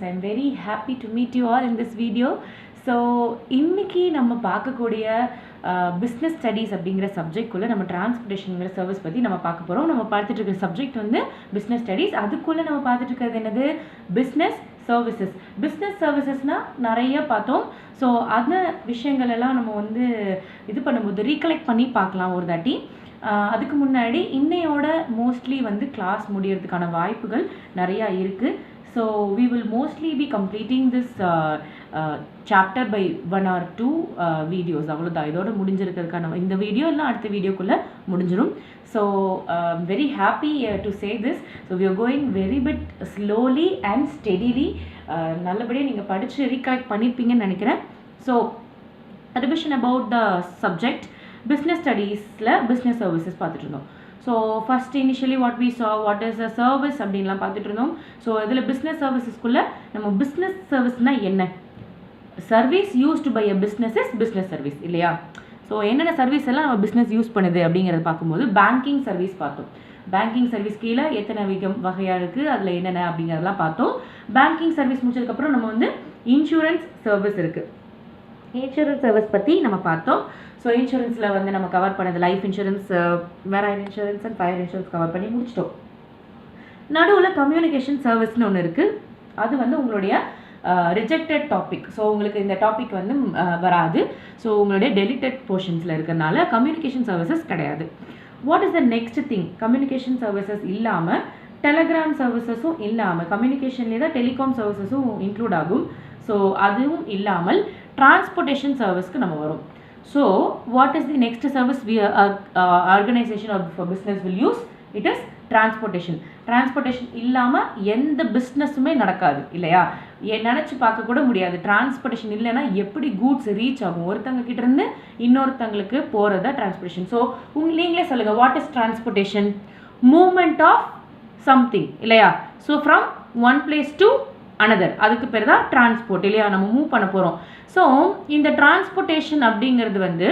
friends, I'm very happy to meet you all in this video. So இன்னைக்கு நம்ம பார்க்கக்கூடிய business studies அப்படிங்கிற சப்ஜெக்ட்குள்ளே நம்ம டிரான்ஸ்போர்ட்டேஷனுங்கிற சர்வீஸ் பற்றி நம்ம பார்க்க போகிறோம். நம்ம பார்த்துட்டு இருக்கிற சப்ஜெக்ட் வந்து பிஸ்னஸ் ஸ்டடீஸ். அதுக்குள்ளே நம்ம பார்த்துட்டு இருக்கிறது என்னது? Business services. பிஸ்னஸ் சர்வீசஸ்னால் நிறைய பார்த்தோம். ஸோ அந்த விஷயங்கள் எல்லாம் நம்ம வந்து இது பண்ணும்போது ரீகலெக்ட் பண்ணி பார்க்கலாம் ஒரு தாட்டி. அதுக்கு முன்னாடி இன்னையோட மோஸ்ட்லி வந்து கிளாஸ் முடியறதுக்கான வாய்ப்புகள் நிறையா இருக்குது. So we will mostly be completing this chapter by 1 or 2 videos. அவ்வளோதான், இதோட முடிஞ்சிருக்கிறதுக்கான இந்த வீடியோ எல்லாம் அடுத்த வீடியோக்குள்ளே முடிஞ்சிடும். So very happy to say this. So we are going very bit slowly and steadily. நல்லபடியாக நீங்கள் படித்து ரீகலெக்ட் பண்ணியிருப்பீங்கன்னு நினைக்கிறேன். So revision about the subject. Business ஸ்டடீஸில் பிஸ்னஸ் சர்வீசஸ் பார்த்துட்டு இருந்தோம். So first initially what we saw what is a service அப்படின்லாம் பார்த்துட்டு இருந்தோம். ஸோ இதில் பிஸ்னஸ் சர்வீசஸ்க்குள்ளே நம்ம பிஸ்னஸ் சர்வீஸ்னால் என்ன, service used by a business is business service இல்லையா? ஸோ என்னென்ன சர்வீஸ் எல்லாம் நம்ம பிஸ்னஸ் யூஸ் பண்ணுது அப்படிங்கிறத பார்க்கும்போது பேங்கிங் சர்வீஸ் பார்த்தோம். பேங்கிங் சர்வீஸ் கீழே எத்தனை வகையாக இருக்குது, அதில் என்னென்ன அப்படிங்கிறதெல்லாம் பார்த்தோம். பேங்கிங் சர்வீஸ் முடிச்சதுக்கப்புறம் நம்ம வந்து இன்சூரன்ஸ் சர்வீஸ் இருக்குது. இன்சூரன்ஸ் சர்வீஸ் பற்றி நம்ம பார்த்தோம். ஸோ இன்சூரன்ஸில் வந்து நம்ம கவர் பண்ணது life insurance, marine insurance and fire insurance cover பண்ணி முடிச்சிட்டோம். நடுவில் கம்யூனிகேஷன் சர்வீஸ்னு ஒன்று இருக்குது. அது வந்து உங்களுடைய ரிஜெக்டட் டாபிக். ஸோ உங்களுக்கு இந்த டாபிக் வந்து வராது. ஸோ உங்களுடைய டெலிட்டட் போர்ஷன்ஸில் இருக்கிறனால கம்யூனிகேஷன் சர்வீசஸ் கிடையாது. What is the next thing? Communication services இல்லாமல் டெலகிராம் சர்வீசஸும் இல்லாமல், கம்யூனிகேஷன்லேயே தான் டெலிகாம் சர்வீசஸும் இன்க்ளூட் ஆகும். ஸோ அதுவும் இல்லாமல் டிரான்ஸ்போர்ட்டேஷன் சர்வீஸ்க்கு நம்ம வரும். So what is the next service we organization of for business will use? It is transportation. Transportation இல்லாமல் எந்த பிஸ்னஸுமே நடக்காது இல்லையா? நினச்சி பார்க்க கூட முடியாது. டிரான்ஸ்போர்ட்டேஷன் இல்லைன்னா எப்படி கூட்ஸ் ரீச் ஆகும், ஒருத்தங்க கிட்ட இருந்து இன்னொருத்தங்களுக்கு போகிறதா டிரான்ஸ்போர்ட்டேஷன். ஸோ நீங்களே சொல்லுங்கள், what is transportation? Movement of something இல்லையா? So from one place to another, அதுக்கு பேர் தான் டிரான்ஸ்போர்ட் இல்லையா? நம்ம மூவ் பண்ண போகிறோம். ஸோ இந்த டிரான்ஸ்போர்ட்டேஷன் அப்படிங்கிறது வந்து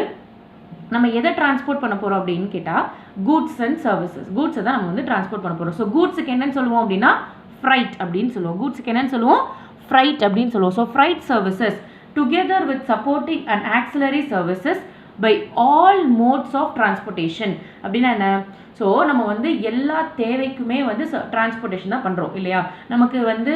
நம்ம எதை டிரான்ஸ்போர்ட் பண்ண போகிறோம் அப்படின்னு கேட்டால் கூட்ஸ் அண்ட் சர்வீசஸ். கூட்ஸை தான் நம்ம வந்து டிரான்ஸ்போர்ட் பண்ண போகிறோம். ஸோ கூட்ஸுக்கு என்னன்னு சொல்லுவோம் அப்படின்னா ஃப்ரைட் அப்படின்னு சொல்லுவோம். கூட்ஸுக்கு என்னன்னு சொல்லுவோம்? ஃப்ரைட் அப்படின்னு சொல்லுவோம். So freight services together with supporting and auxiliary services by all modes of transportation. அப்படின்னா என்ன? ஸோ நம்ம வந்து எல்லா தேவைக்குமே வந்து டிரான்ஸ்போர்ட்டேஷன் தான் பண்ணுறோம் இல்லையா? நமக்கு வந்து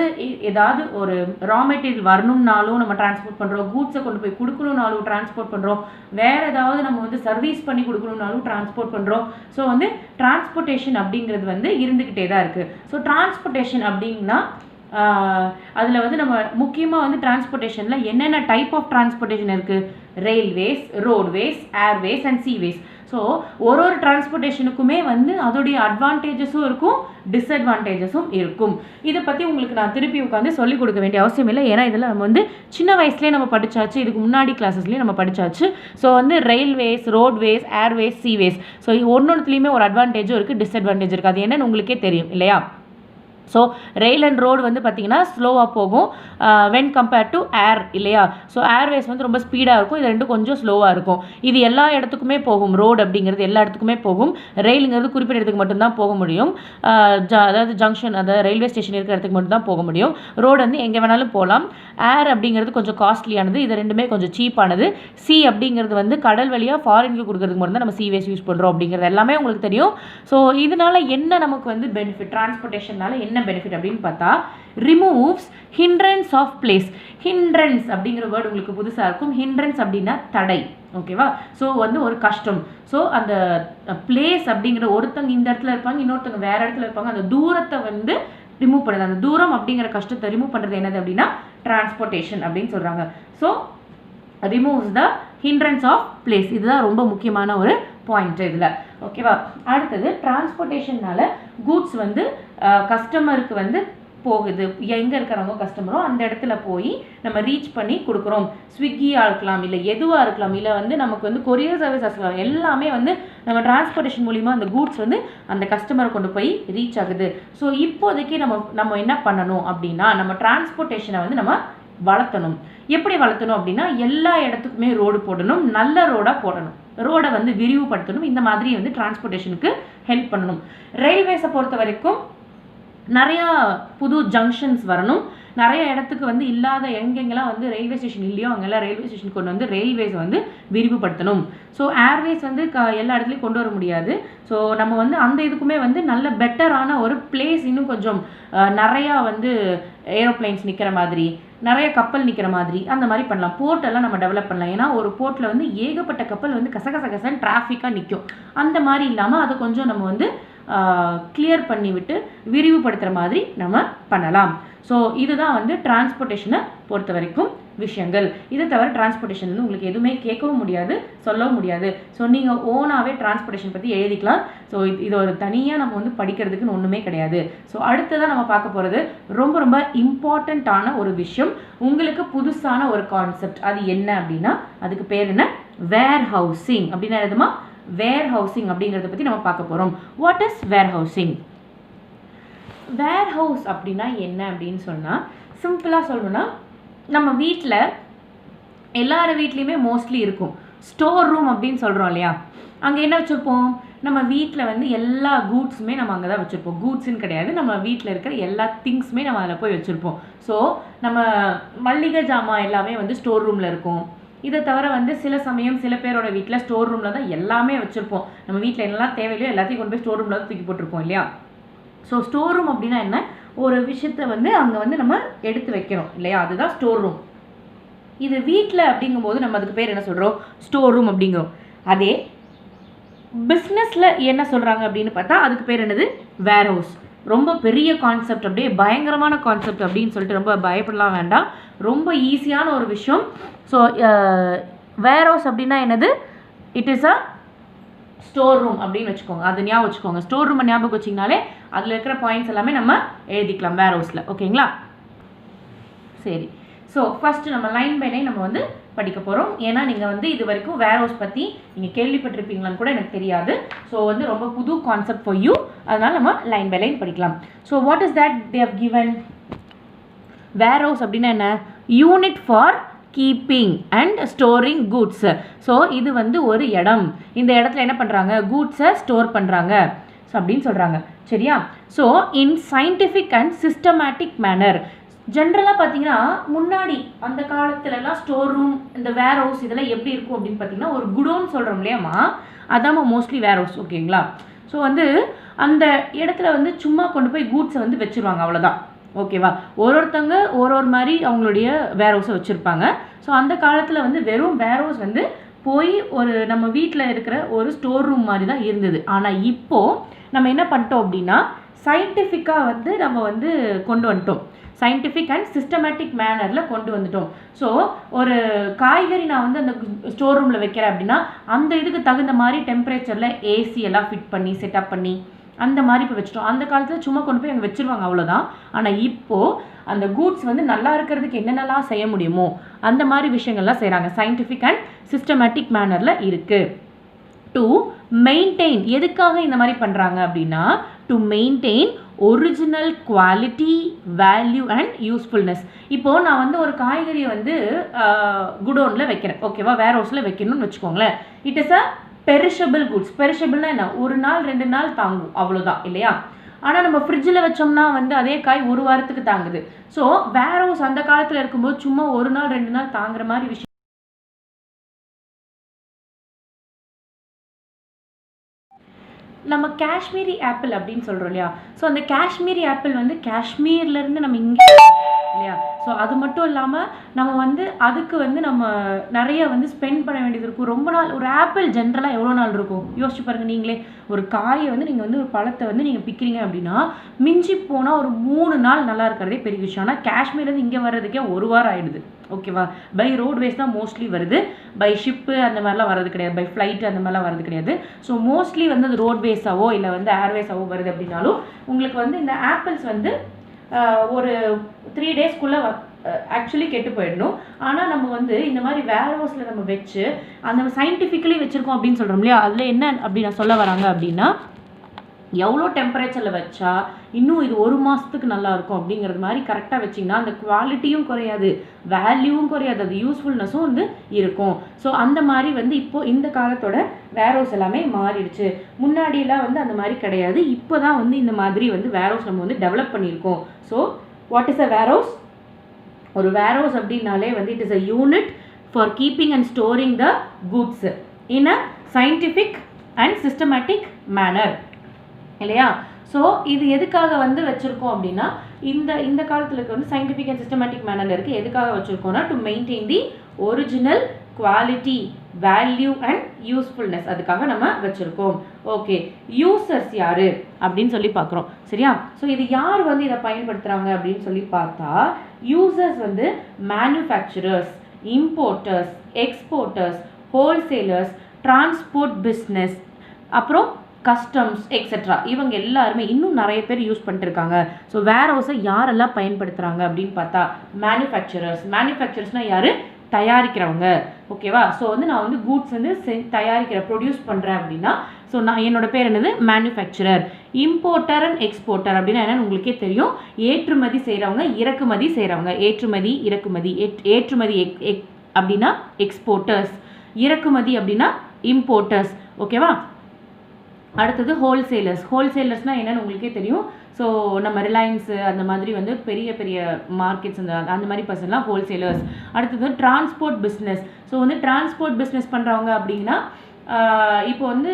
ஏதாவது ஒரு ரா மெட்டீரியல் வரணும்னாலும் நம்ம டிரான்ஸ்போர்ட் பண்ணுறோம், கூட்ஸை கொண்டு போய் கொடுக்கணும்னாலும் டிரான்ஸ்போர்ட் பண்ணுறோம், வேறு ஏதாவது நம்ம வந்து சர்வீஸ் பண்ணி கொடுக்கணும்னாலும் டிரான்ஸ்போர்ட் பண்ணுறோம். ஸோ வந்து டிரான்ஸ்போர்ட்டேஷன் அப்படிங்கிறது வந்து இருந்துக்கிட்டே தான் இருக்குது. ஸோ டிரான்ஸ்போர்ட்டேஷன் அப்படின்னா அதில் வந்து நம்ம முக்கியமாக வந்து டிரான்ஸ்போர்ட்டேஷனில் என்னென்ன டைப் ஆஃப் டிரான்ஸ்போர்ட்டேஷன் இருக்குது? Railways, roadways, Airways and seaways. So ஒரு டிரான்ஸ்போர்ட்டேஷனுக்குமே வந்து அதோடைய அட்வான்டேஜஸும் இருக்கும், டிஸ்அட்வான்டேஜஸும் இருக்கும். இதை பற்றி உங்களுக்கு நான் திருப்பி உட்காந்து சொல்லிக் கொடுக்க வேண்டிய அவசியம் இல்லை. ஏன்னா இதில் நம்ம வந்து சின்ன வயசுலேயே நம்ம படித்தாச்சு, இதுக்கு முன்னாடி கிளாஸஸ்லேயும் நம்ம படித்தாச்சு. ஸோ வந்து railways, roadways, Airways, seaways, so ஒன்னொன்றுத்துலேயுமே ஒரு அட்வான்டேஜும் இருக்குது, டிஸ்அட்வான்டேஜ் இருக்குது. அது என்னன்னு உங்களுக்கே தெரியும் இல்லையா? ஸோ ரெயில் அண்ட் ரோடு வந்து பார்த்திங்கன்னா ஸ்லோவாக போகும் வென் கம்பேர்ட் டு ஏர் இல்லையா? ஸோ ஏர்வேஸ் வந்து ரொம்ப ஸ்பீடாக இருக்கும், இது ரெண்டும் கொஞ்சம் ஸ்லோவாக இருக்கும். இது எல்லா இடத்துக்குமே போகும். ரோடு அப்படிங்கிறது எல்லா இடத்துக்குமே போகும். ரெயிலுங்கிறது குறிப்பிட்ட இடத்துக்கு மட்டும்தான் போக முடியும். அதாவது ஜங்ஷன், அதாவது ரயில்வே ஸ்டேஷன் இருக்கிற இடத்துக்கு மட்டும்தான் போக முடியும். ரோடு வந்து எங்கே வேணாலும் போகலாம். ஏர் அப்படிங்கிறது கொஞ்சம் காஸ்ட்லியானது, இது ரெண்டுமே கொஞ்சம் சீப்பானது. சி அப்படிங்கிறது வந்து கடல் வழியாக ஃபாரினுக்கு கொடுக்கறதுக்கு மட்டும் தான் நம்ம சீவேஸ் யூஸ் பண்ணுறோம். அப்படிங்கிறது எல்லாமே உங்களுக்கு தெரியும். ஸோ இதனால் என்ன நமக்கு வந்து பெனிஃபிட்? டிரான்ஸ்போர்ட்டேஷனால என்ன பெனிஃபிட் அப்படின்னு பார்த்தா removes hindrance of place. Hindrance அப்படிங்கிற வேர்டு உங்களுக்கு புதுசாக இருக்கும். ஹிண்ட்ரன்ஸ் அப்படின்னா தடை, ஓகேவா? ஸோ வந்து ஒரு கஷ்டம். ஸோ அந்த பிளேஸ் அப்படிங்கிற ஒருத்தங்க இந்த இடத்துல இருப்பாங்க, இன்னொருத்தங்க வேற இடத்துல இருப்பாங்க, அந்த தூரத்தை வந்து ரிமூவ் பண்ணுறது. அந்த தூரம் அப்படிங்கிற கஷ்டத்தை ரிமூவ் பண்ணுறது என்னது அப்படின்னா டிரான்ஸ்போர்ட்டேஷன் அப்படின்னு சொல்கிறாங்க. So removes the hindrance of place. இதுதான் ரொம்ப முக்கியமான ஒரு பாயிண்ட் இதில், ஓகேவா? அடுத்தது டிரான்ஸ்போர்ட்டேஷன்னால கூட்ஸ் வந்து கஸ்டமருக்கு வந்து போகுது. எங்கே இருக்கிறவங்க கஸ்டமரோ அந்த இடத்துல போய் நம்ம ரீச் பண்ணி கொடுக்குறோம். ஸ்விக்கியாக இருக்கலாம், இல்லை எதுவாக இருக்கலாம், இல்லை வந்து நமக்கு வந்து கொரியர் சர்வீஸ் இருக்கலாம். எல்லாமே வந்து நம்ம டிரான்ஸ்போர்ட்டேஷன் மூலிமா அந்த கூட்ஸ் வந்து அந்த கஸ்டமரை கொண்டு போய் ரீச் ஆகுது. ஸோ இப்போதைக்கு நம்ம என்ன பண்ணணும் அப்படின்னா நம்ம டிரான்ஸ்போர்ட்டேஷனை வந்து நம்ம வளர்த்தணும். எப்படி வளர்த்தணும் அப்படின்னா எல்லா இடத்துக்குமே ரோடு போடணும், நல்ல ரோடாக போடணும், ரோடை வந்து விரிவுபடுத்தணும். இந்த மாதிரி வந்து டிரான்ஸ்போர்ட்டேஷனுக்கு ஹெல்ப் பண்ணணும். ரயில்வேஸை பொறுத்த வரைக்கும் நிறையா புது ஜங்ஷன்ஸ் வரணும். நிறைய இடத்துக்கு வந்து இல்லாத எங்கெங்கெல்லாம் வந்து ரயில்வே ஸ்டேஷன் இல்லையோ அங்கெல்லாம் ரயில்வே ஸ்டேஷன் கொண்டு வந்து ரயில்வேஸ் வந்து விரிவுபடுத்தணும். ஸோ ஏர்வேஸ் வந்து எல்லா இடத்துலையும் கொண்டு வர முடியாது. ஸோ நம்ம வந்து அந்த இதுக்குமே வந்து நல்ல பெட்டரான ஒரு பிளேஸ், இன்னும் கொஞ்சம் நிறையா வந்து ஏரோப்ளைன்ஸ் நிற்கிற மாதிரி, நிறைய கப்பல் நிற்கிற மாதிரி அந்த மாதிரி பண்ணலாம். போர்ட்டெல்லாம் நம்ம டெவலப் பண்ணலாம். ஏன்னா ஒரு போர்ட்டில் வந்து ஏகப்பட்ட கப்பல் வந்து கசகசகசன்னு டிராஃபிக்காக நிற்கும். அந்த மாதிரி இல்லாமல் அதை கொஞ்சம் நம்ம வந்து கிளியர் பண்ணி விட்டு விரிவுபடுத்துகிற மாதிரி நம்ம பண்ணலாம். ஸோ இதுதான் வந்து டிரான்ஸ்போர்ட்டேஷனை பொறுத்த வரைக்கும் விஷயங்கள். இதை தவிர டிரான்ஸ்போர்ட்டேஷன் வந்து உங்களுக்கு எதுவுமே கேட்கவும் முடியாது, சொல்லவும் முடியாது. ஸோ நீங்கள் ஓனாகவே டிரான்ஸ்போர்ட்டேஷன் பற்றி எழுதிக்கலாம். ஸோ இது ஒரு தனியாக நம்ம வந்து படிக்கிறதுக்குன்னு ஒன்றுமே கிடையாது. ஸோ அடுத்ததான் நம்ம பார்க்க போகிறது ரொம்ப ரொம்ப இம்பார்ட்டண்ட்டான ஒரு விஷயம், உங்களுக்கு புதுசான ஒரு கான்செப்ட். அது என்ன அப்படின்னா, அதுக்கு பேர் என்ன? Warehousing. அப்படின்னா எதுமா? வேர் ஹவுசிங் அப்படிங்கிறத பற்றி நம்ம பார்க்க போகிறோம். What is warehousing? Warehouse அப்படின்னா என்ன அப்படின்னு சொன்னால், சிம்பிளாக சொல்லணும்னா, நம்ம வீட்டில் எல்லார் வீட்லேயுமே மோஸ்ட்லி இருக்கும் ஸ்டோர் ரூம் அப்படின்னு சொல்கிறோம் இல்லையா? அங்கே என்ன வச்சுருப்போம்? நம்ம வீட்டில் வந்து எல்லா கூட்ஸுமே நம்ம அங்கே தான் வச்சுருப்போம். கூட்ஸுன்னு கிடையாது, நம்ம வீட்டில் இருக்கிற எல்லா திங்ஸுமே நம்ம அதில் போய் வச்சுருப்போம். ஸோ நம்ம மல்லிகை ஜாமான் எல்லாமே வந்து ஸ்டோர் ரூமில் இருக்கும். இதை தவிர வந்து சில சமயம் சில பேரோட வீட்டில் ஸ்டோர் ரூமில் தான் எல்லாமே வச்சுருப்போம். நம்ம வீட்டில் என்னெல்லாம் தேவையில்லையோ எல்லாத்தையும் கொண்டு போய் ஸ்டோர் ரூமில் தான் தூக்கி போட்டிருப்போம் இல்லையா? ஸோ ஸ்டோர் ரூம் அப்படின்னா என்ன? ஒரு விஷயத்தை வந்து அங்கே வந்து நம்ம எடுத்து வைக்கணும் இல்லையா? அதுதான் ஸ்டோர் ரூம். இது வீட்டில் அப்படிங்கும்போது நம்ம அதுக்கு பேர் என்ன சொல்கிறோம்? ஸ்டோர் ரூம் அப்படிங்கிறோம். அதே பிஸ்னஸில் என்ன சொல்கிறாங்க அப்படின்னு பார்த்தா அதுக்கு பேர் என்னது? வேர் ஹவுஸ். ரொம்ப பெரிய கான்செப்ட், அப்படியே பயங்கரமான கான்செப்ட் அப்படின்னு சொல்லிட்டு ரொம்ப பயப்படலாம் வேண்டாம். ரொம்ப ஈஸியான ஒரு விஷயம். ஸோ வேர் ஹவுஸ் அப்படின்னா என்னது? It is a store room அப்படின்னு வச்சுக்கோங்க. அது ஞாபகம் வச்சுக்கோங்க. ஸ்டோர் ரூமை ஞாபகம் வச்சிங்கனாலே அதில் இருக்கிற பாயிண்ட்ஸ் எல்லாமே நம்ம எழுதிக்கலாம் வேர் ஹவுஸில். ஓகேங்களா? சரி. ஸோ ஃபஸ்ட்டு நம்ம லைன் பை லைன் நம்ம வந்து படிக்க போகிறோம். ஏன்னா நீங்கள் வந்து இது வரைக்கும் வேர் ஹவுஸ் பற்றி நீங்கள் கேள்விப்பட்டிருப்பீங்களான்னு கூட எனக்கு தெரியாது. ஸோ வந்து ரொம்ப புது கான்செப்ட் ஃபார் யூ. அதனால் நம்ம லைன் பை லைன் படிக்கலாம். So what is that they have given? Warehouse அப்படின்னா என்ன? Unit for keeping and storing goods. So இது வந்து ஒரு இடம். இந்த இடத்துல என்ன பண்ணுறாங்க? கூட்ஸை ஸ்டோர் பண்ணுறாங்க ஸோ அப்படின்னு சொல்கிறாங்க. சரியா? So in scientific and systematic manner. ஜென்ரலாக பார்த்தீங்கன்னா முன்னாடி அந்த காலத்துலலாம் ஸ்டோர் ரூம், இந்த வேர் ஹவுஸ் இதெல்லாம் எப்படி இருக்கும் அப்படின்னு பார்த்தீங்கன்னா, ஒரு குடோன்னு சொல்கிறோம் இல்லையாம்மா, அதான் மோஸ்ட்லி வேர் ஹவுஸ். ஓகேங்களா? ஸோ வந்து அந்த இடத்துல வந்து சும்மா கொண்டு போய் கூட்ஸை வந்து வச்சுருவாங்க, அவ்வளோதான். ஓகேவா? ஒருத்தங்க ஒரு மாதிரி அவங்களுடைய வேர் ஹவுஸை வச்சுருப்பாங்க. ஸோ அந்த காலத்தில் வந்து வெறும் வேர் ஹவுஸ் வந்து போய் ஒரு நம்ம வீட்டில் இருக்கிற ஒரு ஸ்டோர் ரூம் மாதிரி தான் இருந்தது. ஆனால் இப்போது நம்ம என்ன பண்ணிட்டோம் அப்படின்னா, சயின்டிஃபிக்காக வந்து நம்ம வந்து கொண்டு வந்துட்டோம். சயின்டிஃபிக் அண்ட் சிஸ்டமேட்டிக் மேனரில் கொண்டு வந்துட்டோம். ஸோ ஒரு காய்கறி நான் வந்து அந்த ஸ்டோர் ரூமில் வைக்கிறேன் அப்படின்னா அந்த இதுக்கு தகுந்த மாதிரி டெம்பரேச்சரில் ஏசி எல்லாம் ஃபிட் பண்ணி செட்டப் பண்ணி அந்த மாதிரி இப்போ வச்சுட்டோம். அந்த காலத்தில் சும்மா கொண்டு போய் அங்கே வச்சுருவாங்க, அவ்வளோதான். ஆனால் இப்போது அந்த கூட்ஸ் வந்து நல்லா இருக்கிறதுக்கு என்னென்னலாம் செய்ய முடியுமோ அந்த மாதிரி விஷயங்கள்லாம் செய்கிறாங்க. சயின்டிஃபிக் அண்ட் சிஸ்டமேட்டிக் மேனரில் இருக்குது. டு மெயின்டைன், எதுக்காக இந்த மாதிரி பண்ணுறாங்க அப்படின்னா, to maintain original quality, value and usefulness. இப்போது நான் வந்து ஒரு காய்கறியை வந்து குடோனில் வைக்கிறேன், ஓகேவா? வேர் ஹவுஸில் வைக்கணும்னு வச்சுக்கோங்களேன். It is a perishable goods. பெரிஷபிள்னா என்ன? ஒரு நாள் 2 நாள் தாங்கும், அவ்வளோதான் இல்லையா? ஆனால் நம்ம ஃப்ரிட்ஜில் வச்சோம்னா வந்து அதே காய் ஒரு வாரத்துக்கு தாங்குது. ஸோ வேர் ஹவுஸ் அந்த காலத்தில் இருக்கும்போது சும்மா ஒரு நாள் 2 நாள் தாங்குற மாதிரி விஷயம். நம்ம காஷ்மீரி ஆப்பிள் அப்படின்னு சொல்கிறோம் இல்லையா? ஸோ அந்த காஷ்மீரி ஆப்பிள் வந்து காஷ்மீர்லேருந்து நம்ம இங்கே இல்லையா? ஸோ அது மட்டும் இல்லாமல் நம்ம வந்து அதுக்கு வந்து நம்ம நிறைய வந்து ஸ்பெண்ட் பண்ண வேண்டியது இருக்கும். ரொம்ப நாள் ஒரு ஆப்பிள் ஜென்ரலாக எவ்வளோ நாள் இருக்கும் யோசிச்சு பாருங்கள் நீங்களே. ஒரு காயை வந்து நீங்கள் வந்து ஒரு பழத்தை வந்து நீங்கள் பிக்கிறீங்க அப்படின்னா மிஞ்சி போனால் ஒரு 3 நாள் நல்லா இருக்கிறதே பெரிய விஷயம். ஆனால் காஷ்மீர்லேருந்து இங்கே வர்றதுக்கே 1 வாரம் ஆகிடுது, ஓகேவா? பை ரோட்வேஸ் தான் மோஸ்ட்லி வருது, பை ஷிப்பு அந்த மாதிரிலாம் வர்றது கிடையாது, பை ஃப்ளைட்டு அந்த மாதிரிலாம் வர்றது கிடையாது. ஸோ மோஸ்ட்லி வந்து அது ரோட்வேஸாவோ இல்லை வந்து ஏர்வேஸாவோ வருது அப்படின்னாலும் உங்களுக்கு வந்து இந்த ஆப்பிள்ஸ் வந்து ஒரு 3 டேஸ்க்குள்ளே ஆக்சுவலி கெட்டு போயிடணும். ஆனால் நம்ம வந்து இந்த மாதிரி வேர் ஹவுஸில் நம்ம வச்சு அந்த சயின்டிஃபிக்கலி வச்சுருக்கோம் அப்படின்னு சொல்கிறோம் இல்லையா? அதில் என்ன அப்படி நான் சொல்ல வராங்க அப்படின்னா, எவ்வளோ டெம்பரேச்சரில் வச்சா இன்னும் இது 1 மாதத்துக்கு நல்லாயிருக்கும் அப்படிங்கிறது மாதிரி கரெக்டாக வச்சிங்கன்னா அந்த குவாலிட்டியும் குறையாது, வேல்யூவும் குறையாது, அது யூஸ்ஃபுல்னஸும் வந்து இருக்கும். ஸோ அந்த மாதிரி வந்து இப்போது இந்த காலத்தோட வேர் ஹவுஸ் எல்லாமே மாறிடுச்சு. முன்னாடியெல்லாம் வந்து அந்த மாதிரி கிடையாது. இப்போ தான் வந்து இந்த மாதிரி வந்து வேர் ஹவுஸ் நம்ம வந்து டெவலப் பண்ணியிருக்கோம். So what is a warehouse? ஒரு வேர்ஹவுஸ் அப்படின்னாலே வந்து it is a unit for keeping and storing the goods in a scientific and systematic manner இல்லையா. ஸோ இது எதுக்காக வந்து வச்சுருக்கோம் அப்படின்னா இந்த காலத்தில் இருக்க வந்து சயின்டிஃபிக் அண்ட் சிஸ்டமேட்டிக் மேனரில் இருக்குது. எதுக்காக வச்சுருக்கோம்னா to maintain the original quality, value and usefulness, அதுக்காக நம்ம வச்சுருக்கோம். ஓகே, யூசர்ஸ் யார் அப்படின்னு சொல்லி பார்க்குறோம் சரியா. ஸோ இது யார் வந்து இதை பயன்படுத்துகிறாங்க அப்படின்னு சொல்லி பார்த்தா யூசர்ஸ் வந்து manufacturers, importers, exporters, wholesalers, transport business, அப்புறம் கஸ்டம்ஸ் எக்ஸெட்ரா. இவங்க எல்லாருமே இன்னும் நிறைய பேர் யூஸ் பண்ணிட்டுருக்காங்க. ஸோ வேர்ஹவுஸை யாரெல்லாம் பயன்படுத்துகிறாங்க அப்படின்னு பார்த்தா மேனுஃபேக்சரர்ஸ்னால் யார்? தயாரிக்கிறவங்க. ஓகேவா. ஸோ வந்து நான் வந்து கூட்ஸ் வந்து ப்ரொடியூஸ் பண்ணுறேன் அப்படின்னா ஸோ நான் என்னோட பேர் என்னது? மேனுஃபேக்சரர். இம்போர்ட்டர் அண்ட் எக்ஸ்போர்ட்டர் அப்படின்னா என்னன்னு உங்களுக்கே தெரியும். ஏற்றுமதி செய்கிறவங்க, இறக்குமதி செய்கிறவங்க. ஏற்றுமதி, இறக்குமதி. ஏற்றுமதி அப்படின்னா எக்ஸ்போர்ட்டர்ஸ், இறக்குமதி அப்படின்னா இம்போர்ட்டர்ஸ். ஓகேவா. அடுத்தது ஹோல்சேலர்ஸ்னால் என்னென்னு உங்களுக்கே தெரியும். ஸோ நம்ம ரிலையன்ஸு அந்த மாதிரி வந்து பெரிய பெரிய மார்க்கெட்ஸ் அந்த மாதிரி பர்சன்லாம் ஹோல்சேலர்ஸ். அடுத்தது டிரான்ஸ்போர்ட் பிஸ்னஸ். ஸோ வந்து டிரான்ஸ்போர்ட் பிஸ்னஸ் பண்ணுறவங்க அப்படின்னா இப்போ வந்து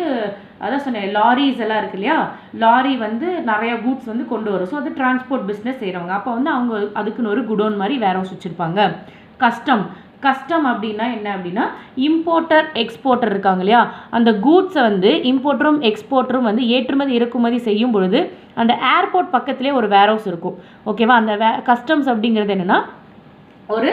அதான் சொன்னேன், லாரிஸ் எல்லாம் இருக்கு இல்லையா. லாரி வந்து நிறைய கூட்ஸ் வந்து கொண்டு வரும். ஸோ அது டிரான்ஸ்போர்ட் பிஸ்னஸ் செய்கிறவங்க. அப்போ வந்து அவங்க அதுக்குன்னு ஒரு குடோன் மாதிரி வேர்ஹவுஸ் வச்சுருப்பாங்க. கஸ்டம் அப்படின்னா என்ன அப்படின்னா இம்போர்ட்டர் எக்ஸ்போர்ட்டர் இருக்காங்க இல்லையா. அந்த கூட்ஸை வந்து இம்போர்ட்டரும் எக்ஸ்போர்ட்டரும் வந்து ஏற்றுமதி இறக்குமதி செய்யும் பொழுது அந்த ஏர்போர்ட் பக்கத்துலேயே ஒரு வேர்ஹவுஸ் இருக்கும். ஓகேவா. அந்த கஸ்டம்ஸ் அப்படிங்கிறது என்னென்னா ஒரு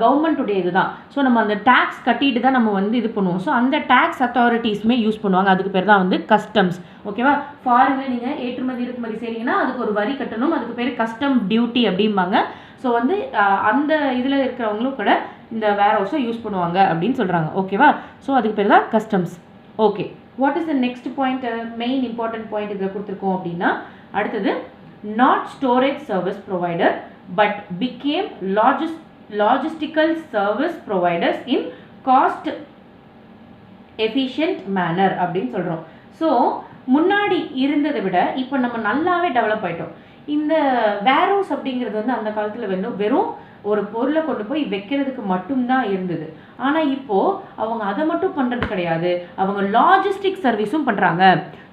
கவர்மெண்ட்டுடைய இது தான். ஸோ நம்ம அந்த டேக்ஸ் கட்டிட்டு தான் நம்ம வந்து இது பண்ணுவோம். ஸோ அந்த டேக்ஸ் அத்தாரிட்டிஸுமே யூஸ் பண்ணுவாங்க. அதுக்கு பேர் தான் வந்து கஸ்டம்ஸ். ஓகேவா. ஃபாரினில் நீங்கள் ஏற்றுமதி இறக்குமதி செய்கிறீங்கன்னா அதுக்கு ஒரு வரி கட்டணும். அதுக்கு பேர் கஸ்டம் டியூட்டி அப்படிம்பாங்க. ஸோ வந்து அந்த இதில் இருக்கிறவங்களும் கூட இந்த வேர்ஹவுஸை யூஸ் பண்ணுவாங்க அப்படின்னு சொல்கிறாங்க. ஓகேவா. ஸோ அதுக்கு பேர் தான் customs. Okay, what is the next point? Main important point இதில் கொடுத்துருக்கோம் அப்படின்னா அடுத்தது not storage service provider but become logistical service providers in cost efficient manner அப்படின்னு சொல்கிறோம். ஸோ முன்னாடி இருந்ததை விட இப்போ நம்ம நல்லாவே டெவலப் ஆகிட்டோம். இந்த வேர்ஹவுஸ் அப்படிங்கிறது வந்து அந்த காலத்தில் வெறும் ஒரு பொருளை கொண்டு போய் வைக்கிறதுக்கு மட்டும்தான் இருந்தது. ஆனால் இப்போது அவங்க அதை மட்டும் பண்ணுறது கிடையாது, அவங்க லாஜிஸ்டிக் சர்வீஸும் பண்ணுறாங்க.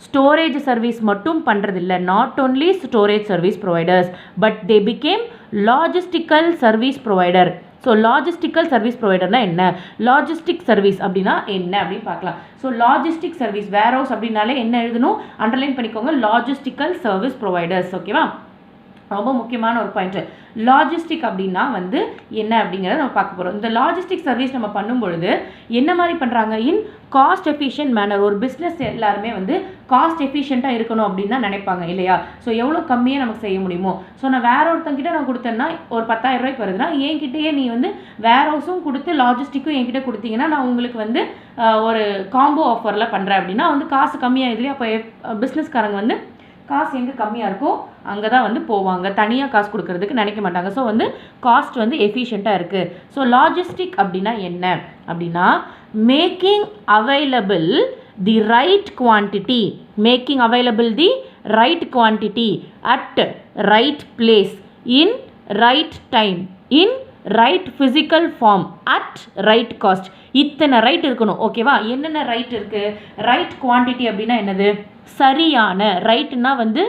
ஸ்டோரேஜ் சர்வீஸ் மட்டும் பண்ணுறதில்ல. Not only storage service providers but they become logistical service provider. So logistical service ப்ரொவைடர்னா என்ன, லாஜிஸ்டிக் சர்வீஸ் அப்படின்னா என்ன அப்படின்னு பார்க்கலாம். ஸோ லாஜிஸ்டிக் சர்வீஸ் வேர்ஹவுஸ் அப்படின்னாலே என்ன எழுதணும், அண்டர்லைன் பண்ணிக்கோங்க, லாஜிஸ்டிக்கல் சர்வீஸ் ப்ரொவைடர்ஸ். ஓகேவா. ரொம்ப முக்கியமான ஒரு பாயிண்ட். லாஜிஸ்டிக் அப்படின்னா வந்து என்ன அப்படிங்கிறத நம்ம பார்க்க போகிறோம். இந்த லாஜிஸ்டிக் சர்வீஸ் நம்ம பண்ணும்பொழுது என்ன மாதிரி பண்ணுறாங்க, இன் காஸ்ட் எஃபிஷியன்ட் மேனர். ஒரு பிஸ்னஸ் எல்லாருமே வந்து காஸ்ட் எஃபிஷியண்ட்டாக இருக்கணும் அப்படின்னு தான் நினைப்பாங்க இல்லையா. ஸோ எவ்வளோ கம்மியாக நமக்கு செய்ய முடியுமோ. ஸோ நான் வேற ஒருத்தங்கிட்ட நான் கொடுத்தேன்னா ஒரு 10,000 ரூபாய்க்கு வருதுன்னா என்கிட்டயே நீ வந்து வேர் ஹவுஸும் கொடுத்து லாஜிஸ்டிக்கும் என்கிட்ட கொடுத்தீங்கன்னா நான் உங்களுக்கு வந்து ஒரு காம்போ ஆஃபரில் பண்ணுறேன் அப்படின்னா வந்து காசு கம்மியாக இல்லையா. அப்போ பிஸ்னஸ்காரங்க வந்து காசு எங்கே கம்மியாக இருக்கோ அங்கே தான் வந்து போவாங்க, தனியாக காசு கொடுக்கறதுக்கு நினைக்க மாட்டாங்க. ஸோ வந்து காஸ்ட் வந்து எஃபிஷியண்ட்டாக இருக்குது. ஸோ லாஜிஸ்டிக் அப்படின்னா என்ன அப்படின்னா making available the right quantity, making available the right quantity at right place in right time in right physical form at right cost. இத்தனை ரைட் இருக்கணும். ஓகேவா. என்னென்ன ரைட் இருக்குது, ரைட் குவான்டிட்டி அப்படின்னா என்னது, சரியான. ரைட்டுனா வந்து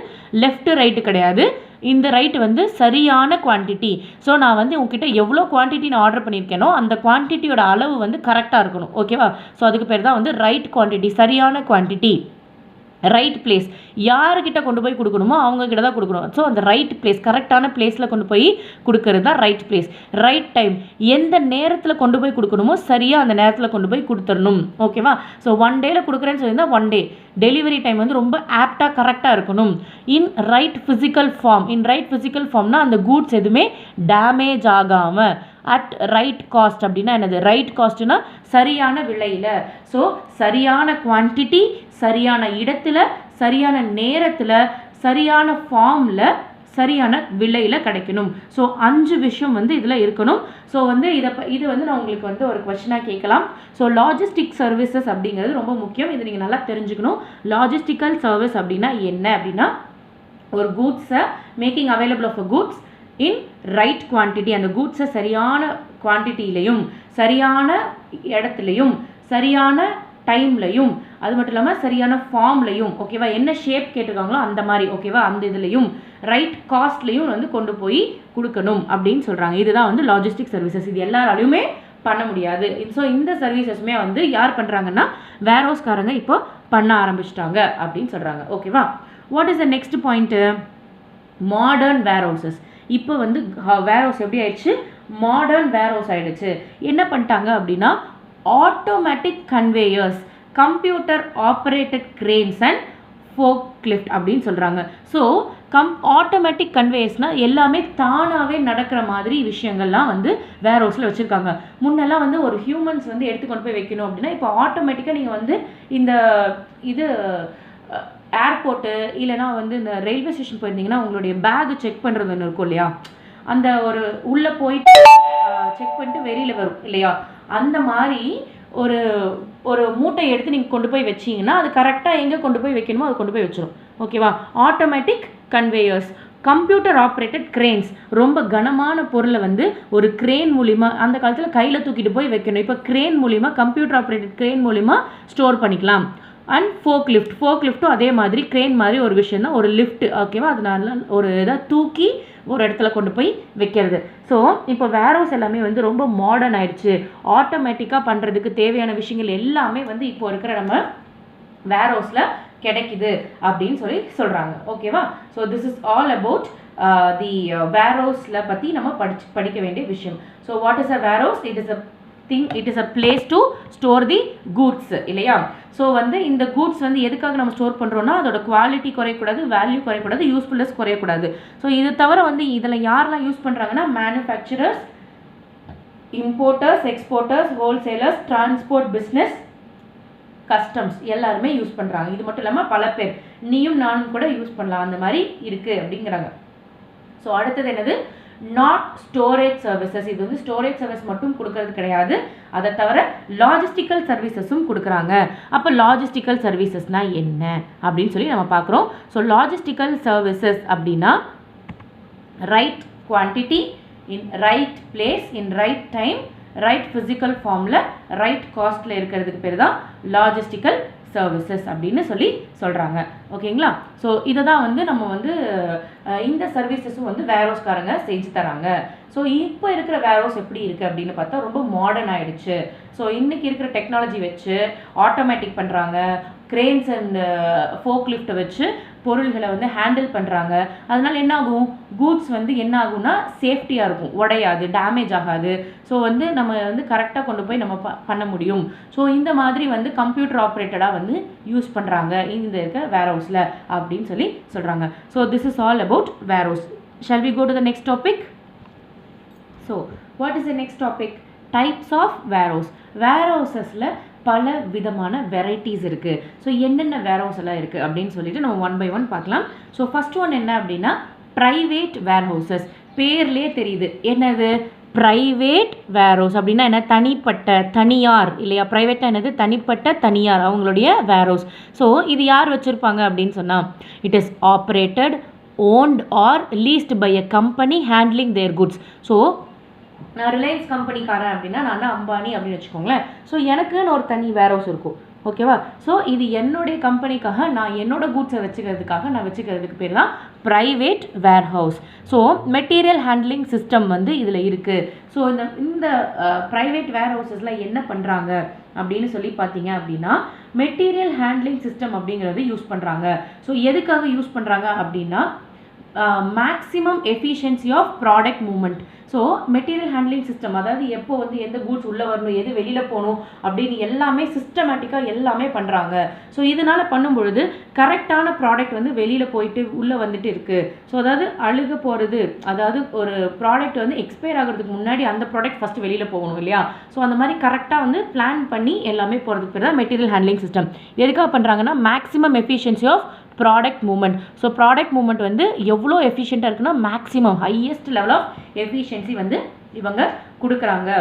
லெஃப்ட் ரைட்டு கிடையாது, இந்த ரைட்டு வந்து சரியான குவான்டிட்டி. ஸோ நான் வந்து உங்ககிட்ட எவ்வளோ குவான்டிட்டி நான் ஆர்டர் பண்ணியிருக்கேனோ அந்த குவான்டிட்டியோட அளவு வந்து கரெக்டாக இருக்கணும். ஓகேவா. ஸோ அதுக்கு பேர் தான் வந்து ரைட் குவான்டிட்டி, சரியான குவான்டிட்டி. ரைட் பிளேஸ், யாருக்கிட்ட கொண்டு போய் கொடுக்கணுமோ அவங்கக்கிட்ட தான் கொடுக்கணும். ஸோ அந்த ரைட் பிளேஸ், கரெக்டான பிளேஸில் கொண்டு போய் கொடுக்கறது தான் ரைட் பிளேஸ். ரைட் டைம், எந்த நேரத்தில் கொண்டு போய் கொடுக்கணுமோ சரியாக அந்த நேரத்தில் கொண்டு போய் கொடுத்துடணும். ஓகேவா. ஸோ 1 டேயில் கொடுக்குறேன்னு சொல்லியிருந்தால் 1 டே. டெலிவரி டைம் வந்து ரொம்ப ஆப்டாக கரெக்டாக இருக்கணும். In right physical form, in right physical ஃபார்ம்னா அந்த கூட்ஸ் எதுவுமே டேமேஜ் ஆகாமல். அட் ரைட் காஸ்ட் அப்படின்னா என்னது, ரைட் காஸ்ட்னா சரியான விலையில். ஸோ சரியான குவான்டிட்டி, சரியான இடத்துல, சரியான நேரத்தில், சரியான ஃபார்மில், சரியான விலையில் கிடைக்கணும். ஸோ 5 விஷயம் வந்து இதில் இருக்கணும். ஸோ வந்து இது வந்து நான் உங்களுக்கு வந்து ஒரு கொஸ்டினாக கேட்கலாம். ஸோ லாஜிஸ்டிக் சர்வீசஸ் அப்படிங்கிறது ரொம்ப முக்கியம். இது நீங்கள் நல்லா தெரிஞ்சுக்கணும். லாஜிஸ்டிக்கல் சர்வீஸ் அப்படின்னா என்ன அப்படின்னா ஒரு கூட்ஸை making available of a goods, in right quantity, அந்த கூட்ஸை சரியான குவான்டிட்டிலையும் சரியான இடத்துலையும் சரியான டைம்லையும் அது மட்டும் இல்லாமல் சரியான ஃபார்ம்லையும் ஓகேவா, என்ன ஷேப் கேட்டிருக்காங்களோ அந்த மாதிரி ஓகேவா, அந்த இதுலையும் ரைட் காஸ்ட்லையும் வந்து கொண்டு போய் கொடுக்கணும் அப்படின்னு சொல்கிறாங்க. இதுதான் வந்து லாஜிஸ்டிக் சர்வீசஸ். இது எல்லாராலையுமே பண்ண முடியாது. ஸோ இந்த சர்வீசஸுமே வந்து யார் பண்ணுறாங்கன்னா வேர்ஹவுஸ்காரங்க இப்போ பண்ண ஆரம்பிச்சிட்டாங்க அப்படின்னு சொல்கிறாங்க. ஓகேவா. What is the next point? Modern warehouses. இப்போ வந்து வேர்ஹவுஸ் எப்படி ஆயிடுச்சு? மாடர்ன் வேர்ஹவுஸ் ஆயிடுச்சு. என்ன பண்ணிட்டாங்க அப்படின்னா automatic conveyors, computer operated cranes and forklift அப்படின்னு சொல்கிறாங்க. ஸோ ஆட்டோமேட்டிக் கன்வேயர்ஸ்னால் எல்லாமே தானாகவே நடக்கிற மாதிரி விஷயங்கள்லாம் வந்து வேர்ஹவுஸில் வச்சுருக்காங்க. முன்னெல்லாம் வந்து ஒரு ஹியூமன்ஸ் வந்து எடுத்துக்கொண்டு போய் வைக்கணும் அப்படின்னா இப்போ ஆட்டோமேட்டிக்காக நீங்கள் வந்து இந்த இது ஏர்போர்ட்டு இல்லைனா வந்து இந்த ரயில்வே ஸ்டேஷன் போயிருந்தீங்கன்னா உங்களுடைய பேகு செக் பண்ணுறது ஒன்று இருக்கும் இல்லையா, அந்த ஒரு உள்ளே போயிட்டு செக் பண்ணிட்டு வெளியில் வரும் இல்லையா, அந்த மாதிரி ஒரு ஒரு மூட்டை எடுத்து நீங்கள் கொண்டு போய் வச்சிங்கன்னா அது கரெக்டாக எங்கே கொண்டு போய் வைக்கணுமோ அது கொண்டு போய் வச்சிடும். ஓகேவா. Automatic conveyors, computer operated cranes, ரொம்ப கனமான பொருளை வந்து ஒரு கிரேன் மூலிமா, அந்த காலத்தில் கையில் தூக்கிட்டு போய் வைக்கணும், இப்போ கிரேன் மூலிமா கம்ப்யூட்டர் ஆப்ரேட்டட் கிரேன் மூலிமா ஸ்டோர் பண்ணிக்கலாம். அண்ட் ஃபோக்லிஃப்ட்டும் அதே மாதிரி கிரேன் மாதிரி ஒரு விஷயம் தான், ஒரு லிஃப்ட் ஓகேவா, அதனால ஒரு இதை தூக்கி ஒரு இடத்துல கொண்டு போய் வைக்கிறது. ஸோ இப்போ வேர்ஹவுஸ் எல்லாமே வந்து ரொம்ப மாடர்ன் ஆயிடுச்சு. ஆட்டோமேட்டிக்காக பண்ணுறதுக்கு தேவையான விஷயங்கள் எல்லாமே வந்து இப்போ இருக்கிற நம்ம வேர்ஹவுஸில் கிடைக்குது அப்படின்னு சொல்கிறாங்க. ஓகேவா. So this is all about the வேர்ஹவுஸில் பற்றி நம்ம படிக்க வேண்டிய விஷயம். So what is a warehouse? It is a place to store the goods இல்லையா. ஸோ வந்து இந்த கூட்ஸ் வந்து எதுக்காக நம்ம ஸ்டோர் பண்ணுறோன்னா அதோட குவாலிட்டி குறையக்கூடாது, வேல்யூ குறையக்கூடாது, யூஸ்ஃபுல்னஸ் குறையக்கூடாது. ஸோ இது தவிர வந்து இதில் யாரெல்லாம் யூஸ் பண்ணுறாங்கன்னா manufacturers, importers, exporters, wholesalers, transport business, customs எல்லாருமே யூஸ் பண்ணுறாங்க. இது மட்டும் இல்லாமல் பல பேர் நீயும் நானும் கூட யூஸ் பண்ணலாம், அந்த மாதிரி இருக்குது அப்படிங்கிறாங்க. ஸோ அடுத்தது என்னது? Not storage services. இது வந்து ஸ்டோரேஜ் சர்வீஸ் மட்டும் கொடுக்கறது கிடையாது, அதை தவிர லாஜிஸ்டிக்கல் சர்வீசஸும் கொடுக்குறாங்க. அப்போ லாஜிஸ்டிக்கல் சர்வீசஸ்னால் என்ன அப்படின்னு சொல்லி நம்ம பார்க்குறோம். ஸோ லாஜிஸ்டிக்கல் சர்வீசஸ் அப்படின்னா right quantity in right place in right time right physical ஃபார்மில் ரைட் காஸ்ட்டில் இருக்கிறதுக்கு பேர் தான் லாஜிஸ்டிக்கல் சர்வீசஸ் அப்படின்னு சொல்கிறாங்க. ஓகேங்களா. ஸோ இதை தான் வந்து நம்ம வந்து இந்த சர்வீசஸும் வந்து வேர்ஹவுஸ்காரங்க செஞ்சு தராங்க. ஸோ இப்போ இருக்கிற வேர்ஹவுஸ் எப்படி இருக்குது அப்படின்னு பார்த்தா ரொம்ப மாடர்ன் ஆகிடுச்சு. ஸோ இன்றைக்கி இருக்கிற டெக்னாலஜி வச்சு ஆட்டோமேட்டிக் பண்ணுறாங்க, கிரேன்ஸ் அண்ட் ஃபோக்லிஃப்ட்டை வச்சு பொருள்களை வந்து ஹேண்டில் பண்ணுறாங்க. அதனால் என்ன ஆகும்? கூட்ஸ் வந்து என்ன ஆகும்னா சேஃப்டியாக இருக்கும், உடையாது, டேமேஜ் ஆகாது. ஸோ வந்து நம்ம வந்து கரெக்டாக கொண்டு போய் நம்ம பண்ண முடியும். ஸோ இந்த மாதிரி வந்து கம்ப்யூட்டர் ஆப்ரேட்டடாக வந்து யூஸ் பண்ணுறாங்க இந்த இருக்க வேர்ஹவுஸில் அப்படின்னு சொல்கிறாங்க. So this is all about warehouse. Shall we go to the next topic? So what is the next topic? Types of warehouse. வேர்ஹவுசஸில் பல விதமான வெரைட்டிஸ் இருக்குது. ஸோ என்னென்ன வேர்ஹவுஸ் எல்லாம் இருக்குது அப்படின்னு சொல்லிட்டு நம்ம ஒன் பை ஒன் பார்க்கலாம். ஸோ ஃபஸ்ட் ஒன் என்ன அப்படின்னா ப்ரைவேட் வேர்ஹவுசஸ். பேர்லேயே தெரியுது என்னது? ப்ரைவேட் வேர்ஹவுஸ் அப்படின்னா என்ன? தனிப்பட்ட, தனியார் இல்லையா. ப்ரைவேட்டாக என்னது? தனிப்பட்ட, தனியார், அவங்களுடைய வேர்ஹவுஸ். ஸோ இது யார் வச்சுருப்பாங்க அப்படின்னு சொன்னால் it is operated, owned or leased by a company handling their goods. So நான் ரிலையன்ஸ் கம்பெனிக்காரன் அப்படின்னா நான் தான் அம்பானி அப்படின்னு வச்சுக்கோங்களேன். ஸோ எனக்குன்னு ஒரு தனி வேர்ஹவுஸ் இருக்கும். ஓகேவா. ஸோ இது என்னுடைய கம்பெனிக்காக நான் என்னோடய கூட்ஸை வச்சுக்கிறதுக்காக நான் வச்சுக்கிறதுக்கு பேர் தான் private warehouse. So material handling system வந்து இதில் இருக்குது. ஸோ இந்த ப்ரைவேட் வேர்ஹவுசஸில் என்ன பண்ணுறாங்க அப்படின்னு சொல்லி பார்த்தீங்க அப்படின்னா மெட்டீரியல் ஹேண்ட்லிங் சிஸ்டம் அப்படிங்கிறது யூஸ் பண்ணுறாங்க. ஸோ எதுக்காக யூஸ் பண்ணுறாங்க அப்படின்னா maximum efficiency of product movement. So material handling system, அதாவது எப்போ வந்து எந்த கூட்ஸ் உள்ளே வரணும், எது வெளியில் போகணும் அப்படின்னு எல்லாமே சிஸ்டமேட்டிக்காக எல்லாமே பண்ணுறாங்க. ஸோ இதனால் பண்ணும்பொழுது கரெக்டான ப்ராடக்ட் வந்து வெளியில் போயிட்டு உள்ளே வந்துட்டு இருக்குது. ஸோ அதாவது அழுக போகிறது, அதாவது ஒரு ப்ராடக்ட் வந்து எக்ஸ்பயர் ஆகிறதுக்கு முன்னாடி அந்த ப்ராடக்ட் ஃபஸ்ட்டு வெளியில் போகணும் இல்லையா. ஸோ அந்த மாதிரி கரெக்டாக வந்து பிளான் பண்ணி எல்லாமே போகிறதுக்கு பேர் தான் மெட்டீரியல் ஹேண்ட்லிங் சிஸ்டம். எதுக்காக பண்ணுறாங்கன்னா maximum efficiency of product movement. So product movement வந்து எவ்வளோ எஃபிஷியண்ட்டாக இருக்குன்னா maximum highest level of efficiency வந்து இவங்க கொடுக்குறாங்க.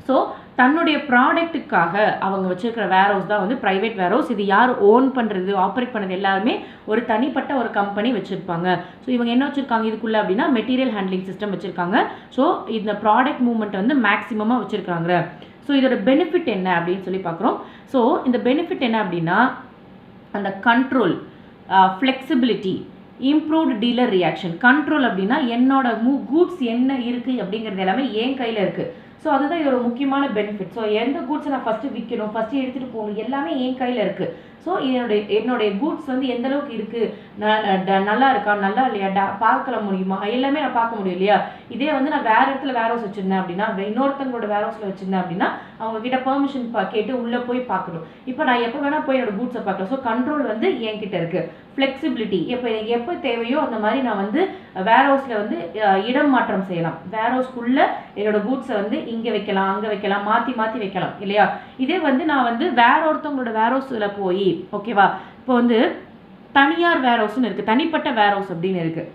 ஸோ தன்னுடைய ப்ராடக்ட்டுக்காக அவங்க வச்சுருக்கிற வேர் ஹவுஸ் தான் வந்து ப்ரைவேட் வேர் ஹவுஸ். இது யார் ஓன் பண்ணுறது, ஆப்ரேட் பண்ணுறது எல்லாருமே ஒரு தனிப்பட்ட ஒரு கம்பெனி வச்சுருப்பாங்க. ஸோ இவங்க என்ன வச்சுருக்காங்க இதுக்குள்ளே அப்படின்னா மெட்டீரியல் ஹேண்ட்லிங் சிஸ்டம் வச்சுருக்காங்க. ஸோ இந்த ப்ராடக்ட் மூவ்மெண்ட் வந்து மேக்ஸிமமாக வச்சுருக்காங்க. ஸோ இதோட பெனிஃபிட் என்ன அப்படின்னு சொல்லி பார்க்குறோம். ஸோ இந்த பெனிஃபிட் என்ன அப்படின்னா அந்த control, flexibility, improved dealer reaction. Control அப்படின்னா என்னோட கூட்ஸ் என்ன இருக்குது அப்படிங்கிறது எல்லாமே என் கையில் இருக்குது. ஸோ அதுதான் இதோட முக்கியமான பெனிஃபிட். ஸோ எந்த கூட்ஸை நான் ஃபஸ்ட்டு விற்கணும், ஃபஸ்ட்டு எடுத்துகிட்டு போகணும், எல்லாமே என் கையில் இருக்குது. ஸோ என்னுடைய கூட்ஸ் வந்து எந்த அளவுக்கு இருக்குது, நல்லா இருக்கா நல்லா இல்லையா பார்க்க முடியுமா, எல்லாமே நான் பார்க்க முடியும் இல்லையா. இதே வந்து நான் வேறு இடத்துல வேர் ஹவுஸ் வச்சுருந்தேன் அப்படின்னா, இன்னொருத்தங்களோட வேர் ஹவுஸில் வச்சுருந்தேன் அப்படின்னா அவங்க கிட்ட பெர்மிஷன் கேட்டு உள்ளே போய் பார்க்கணும். இப்போ நான் எப்போ வேணால் போய் என்னோட கூட்ஸை பார்க்கலாம். ஸோ கண்ட்ரோல் வந்து என்கிட்ட இருக்குது. ஃப்ளெக்சிபிலிட்டி, எனக்கு எப்போ தேவையோ அந்த மாதிரி நான் வந்து வேர் ஹவுஸில் வந்து இடம் மாற்றம் செய்யலாம். வேர் ஹவுஸ்க்குள்ளே என்னோட கூட்ஸை வந்து இங்கே வைக்கலாம், அங்கே வைக்கலாம், மாற்றி மாற்றி வைக்கலாம் இல்லையா. இதே வந்து நான் வந்து வேற ஒருத்தவங்களோட வேர் ஹவுஸில் போய் ஓகேவா, இப்போ வந்து தனியார் வேர் ஹவுஸ்னு இருக்குது, தனிப்பட்ட வேர் ஹவுஸ் அப்படின்னு இருக்குது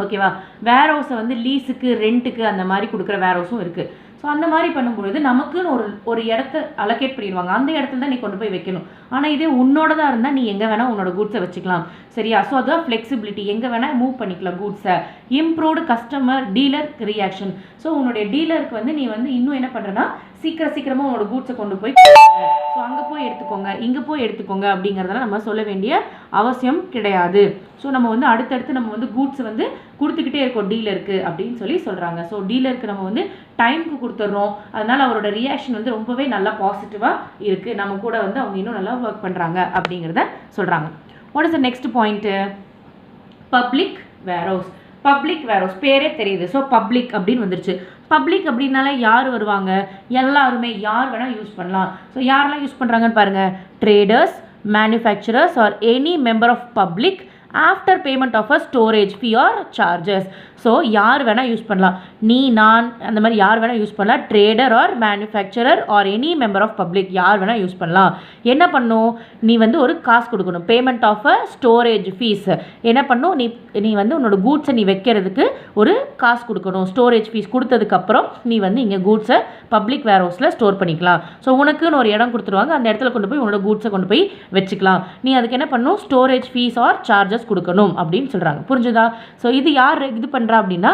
ஓகேவா. வேர் ஹவுஸை வந்து லீஸுக்கு, ரெண்ட்டுக்கு அந்த மாதிரி கொடுக்குற வேர் ஹவுஸும் இருக்குது. ஸோ அந்த மாதிரி பண்ணும்பொழுது நமக்குன்னு ஒரு இடத்த அலோகேட் பண்ணிடுவாங்க. அந்த இடத்துல தான் நீ கொண்டு போய் வைக்கணும். ஆனால் இதே உன்னோடதாக இருந்தால் நீ எங்கே வேணால் உன்னோட கூட்ஸை வச்சுக்கலாம் சரியா. ஸோ அதுதான் ஃப்ளெக்சிபிலிட்டி, எங்கே வேணால் மூவ் பண்ணிக்கலாம் கூட்ஸை. Improved customer dealer reaction. So உன்னுடைய டீலருக்கு வந்து நீ வந்து இன்னும் என்ன பண்ணுறேன்னா சீக்கிரமாக உன்னோட கூட்ஸை கொண்டு போய் ஸோ அங்கே போய் எடுத்துக்கோங்க, இங்கே போய் எடுத்துக்கோங்க அப்படிங்கிறதெல்லாம் நம்ம சொல்ல வேண்டிய அவசியம் கிடையாது. ஸோ நம்ம வந்து அடுத்தடுத்து நம்ம வந்து கூட்ஸ் வந்து கொடுத்துக்கிட்டே இருக்கோம் டீலருக்கு அப்படின்னு சொல்லி சொல்கிறாங்க. ஸோ டீலருக்கு நம்ம வந்து டைமுக்கு கொடுத்துட்றோம். அதனால் அவரோட ரியாக்ஷன் வந்து ரொம்பவே நல்லா பாசிட்டிவாக இருக்குது. நம்ம கூட வந்து அவங்க இன்னும் நல்லா ஒர்க் பண்ணுறாங்க அப்படிங்கிறத சொல்கிறாங்க. What is the next point? Public warehouse. Public warehouse பேரே தெரியுது. ஸோ பப்ளிக் அப்படின்னு வந்துருச்சு. பப்ளிக் அப்படின்னால யார் வருவாங்க, எல்லாருமே யார் வேணால் யூஸ் பண்ணலாம். ஸோ யாரெல்லாம் யூஸ் பண்ணுறாங்கன்னு பாருங்கள். Traders, manufacturers or any member of public after payment of a storage fee or charges. So யார் வேணால் யூஸ் பண்ணலாம். நீ, நான் அந்த மாதிரி யார் வேணால் யூஸ் பண்ணலாம். Trader or manufacturer or any member of public யார் வேணால் யூஸ் பண்ணலாம். என்ன பண்ணும், நீ வந்து ஒரு காசு கொடுக்கணும். Payment of a storage fees என்ன பண்ணும், நீ வந்து உன்னோட கூட்ஸை நீ வைக்கிறதுக்கு ஒரு காசு கொடுக்கணும். ஸ்டோரேஜ் ஃபீஸ் கொடுத்ததுக்கப்புறம் நீ வந்து இங்கே கூட்ஸை பப்ளிக் வேர் ஹவுஸில் ஸ்டோர் பண்ணிக்கலாம். ஸோ உனக்குன்னு ஒரு இடம் கொடுத்துருவாங்க. அந்த இடத்துல கொண்டு போய் உன்னோட கூட்ஸை கொண்டு போய் வச்சுக்கலாம். நீ அதுக்கு என்ன பண்ணணும், ஸ்டோரேஜ் ஃபீஸ் ஆர் சார்ஜஸ் கொடுக்கணும் அப்படின்னு சொல்கிறாங்க. புரிஞ்சுதா? ஸோ இது யார் இது பண்ணுறா அப்படின்னா